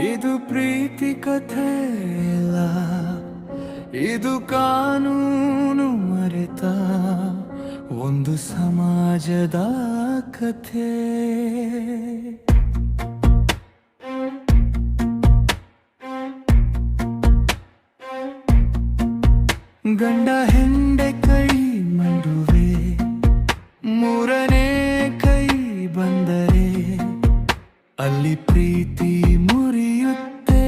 ಇದು ಪ್ರೀತಿ ಕಥೆ ಇಲ್ಲ, ಇದು ಕಾನೂನು ಮರೆತ ಒಂದು ಸಮಾಜದ ಕಥೆ. ಗಂಡ ಹೆಂಡೆ ಕೈ ಮಾಡುವೆ, ಮೂರನೇ ಕೈ ಬಂದರೆ ಅಲ್ಲಿ ಪ್ರೀತಿ ಮುರಿಯುತ್ತೆ.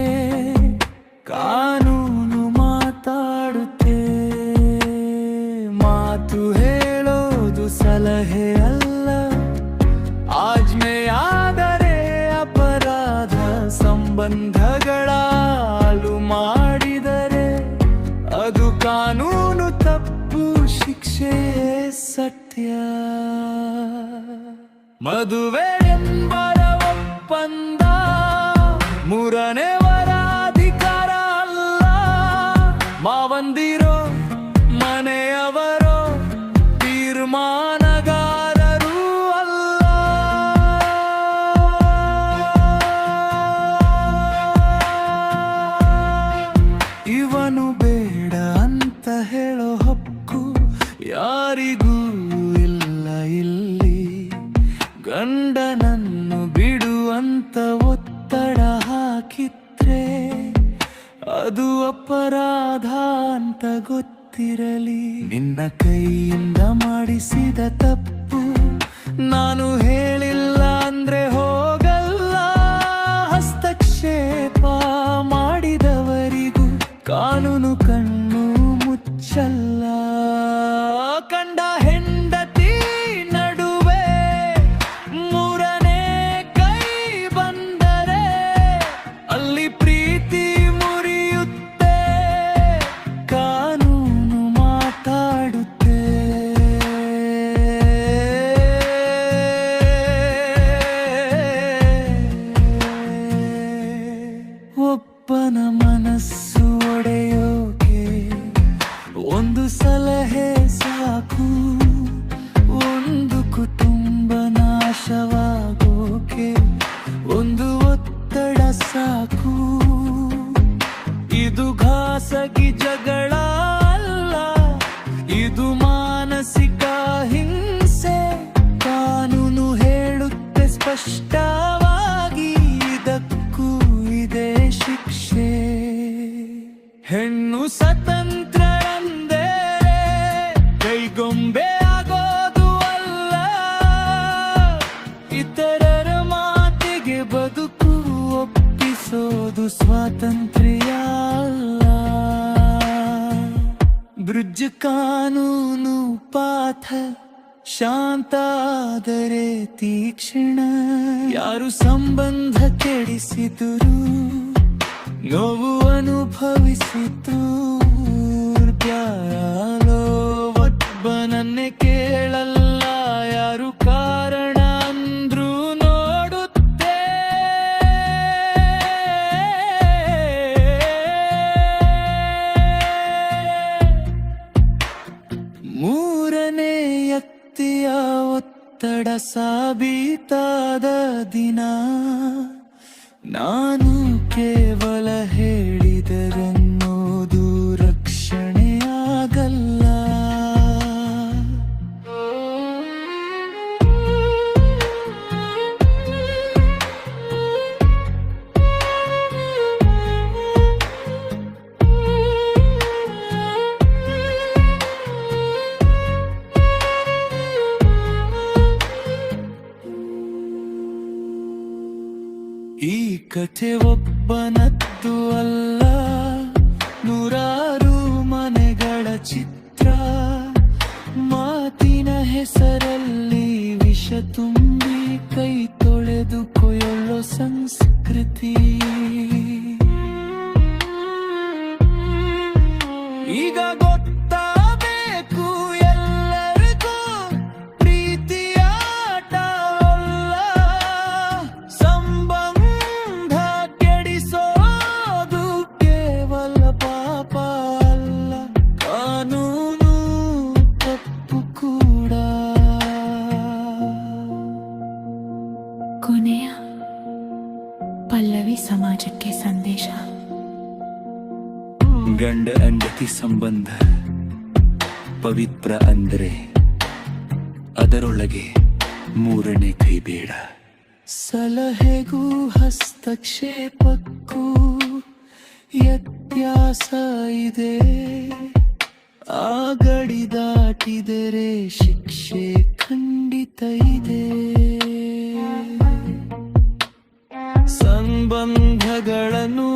ಕಾನೂನು ಮಾತಾಡುತ್ತೆ, ಮಾತು ಹೇಳೋದು ಸಲಹೆ ಅಲ್ಲ. ಆಜ್ಞೆಯಾದರೆ ಅಪರಾಧ, ಸಂಬಂಧಗಳ ಹಾಳು ಮಾಡಿದರೆ ಅದು ಕಾನೂನು ತಪ್ಪು, ಶಿಕ್ಷೆ ಸತ್ಯ. ಮದುವೆ ಎಂಬರ ಒಪ್ಪಂದ ಮೂರನೇ ವರ ಅಧಿಕಾರ ಅಲ್ಲ. ಮಾವಂದಿರೋ ಮನೆಯವರೋ ತೀರ್ಮಾನಗಾರರು ಅಲ್ಲ. ಇವನು ಬೇಡ ಅಂತ ಹೇಳೋ ಹಕ್ಕು ಯಾರಿಗೂ ಇಲ್ಲ ಇಲ್ಲಿ. ಗಂಡನನ್ನು ಬಿಡುವಂತ ಒತ್ತಡ ಹಾಕಿದ್ರೆ ಅದು ಅಪರಾಧ ಅಂತ ಗೊತ್ತಿರಲಿ. ನಿನ್ನ ಕೈಯಿಂದ ಮಾಡಿಸಿದ ತಪ್ಪು ನಾನು ಹೇಳಿಲ್ಲ ಅಂದ್ರೆ ಹೋಗಲ್ಲ. ಹಸ್ತಕ್ಷೇಪ ಮಾಡಿದವರಿಗೂ ಕಾನೂನು ಕಣ್ಣು ಮುಚ್ಚಲ್ಲ. ಕಂಡ ಹೆಂಡತಿ ನಡುವೆ ಮೂರನೇ ಕೈ ಬಂದರೆ ಅಲ್ಲಿ ಪ್ರೀತಿ ಮುರಿಯುತ್ತೆ. ಕಾನೂನು ಮಾತಾಡುತ್ತೆ. ಒಬ್ಬನ ಮನಸ್ಸು ಒಡೆಯೋಕೆ ಒಂದು ಸಲಹೆ ಸಾಕು. ಒಂದು ಕುಟುಂಬ ನಾಶವಾಗೋಕೆ ಒಂದು ಒತ್ತಡ ಸಾಕು. ಇದು ಖಾಸಗಿ ಜಗಳ ಅಲ್ಲ, ಇದು ಮಾನಸಿಕ ಹಿಂಸೆ. ಕಾನೂನು ಹೇಳುತ್ತೆ ಸ್ಪಷ್ಟವಾಗಿ, ಇದಕ್ಕೂ ಇದೆ ಶಿಕ್ಷೆ. ಹೆಣ್ಣು ಸ್ವತಂತ್ರ ಎಂದರೆ ಕೈಗೊಂಬೆ ಆಗೋದು ಅಲ್ಲ. ಇತರರ ಮಾತಿಗೆ ಬದುಕು ಒಪ್ಪಿಸೋದು ಸ್ವಾತಂತ್ರ್ಯ ಅಲ್ಲ. ಬ್ರಿಡ್ಜ್ ಕಾನೂನು ಪಾಠ ಶಾಂತ ಆದರೆ ತೀಕ್ಷ್ಣ. ಯಾರು ಸಂಬಂಧ ಕೆಡಿಸಿದರು, ನೋವು ಅನುಭವಿಸಿತು. ಪ್ಯಾರೋ ಒಬ್ಬನನ್ನೇ ಕೇಳಲ್ಲ, ಯಾರು ಕಾರಣ ಅಂದ್ರೂ ನೋಡುತ್ತೆ. ಮೂರನೇ ವ್ಯಕ್ತಿಯ ಒತ್ತಡ ಸಾಬೀತಾದ ದಿನ ನಾನು ಕೇವಲ ಹೇಳಿದರೆನ್ನೋದು ರಕ್ಷಣೆಯಾಗಲ್ಲ. ಈ ಕಥೆ ಒಬ್ಬನದ್ದು ಅಲ್ಲ, ನೂರಾರು ಮನೆಗಳ ಚಿತ್ರ. ಮಾತಿನ ಹೆಸರಲ್ಲಿ ವಿಷ ತುಂಬಿ ಕೈ ತೊಳೆದು ಕೊಯ್ಯೋ ಸಂಸ್ಕೃತಿ. ಈಗ ಗೊತ್ತಾಗಬೇಕು ಎಲ್ಲರಿಗೂ, ಪ್ರೀತಿಯ ಆಟ ಅಲ್ಲ, ಸಂಬಂಧ ಕೆಡಿಸೋದು ಕೇವಲ ಪಾಪ ಅಲ್ಲ. ಕಾನೂನು ತಪ್ಪು ಕೂಡ ಗಂಡ ಹೆಂಡತಿ ಸಂಬಂಧ ಪವಿತ್ರ ಅಂದ್ರೆ ಅದರೊಳಗೆ ಮೂರನೇ ಕೈ ಬೇಡ. ಸಲಹೆಗೂ ಹಸ್ತಕ್ಷೇಪಕ್ಕೂ ವ್ಯತ್ಯಾಸ ಇದೆ. ಆ ಗಡಿ ದಾಟಿದರೆ ಶಿಕ್ಷೆ ಖಂಡಿತ ಇದೆ. ಸಂಬಂಧಗಳನ್ನು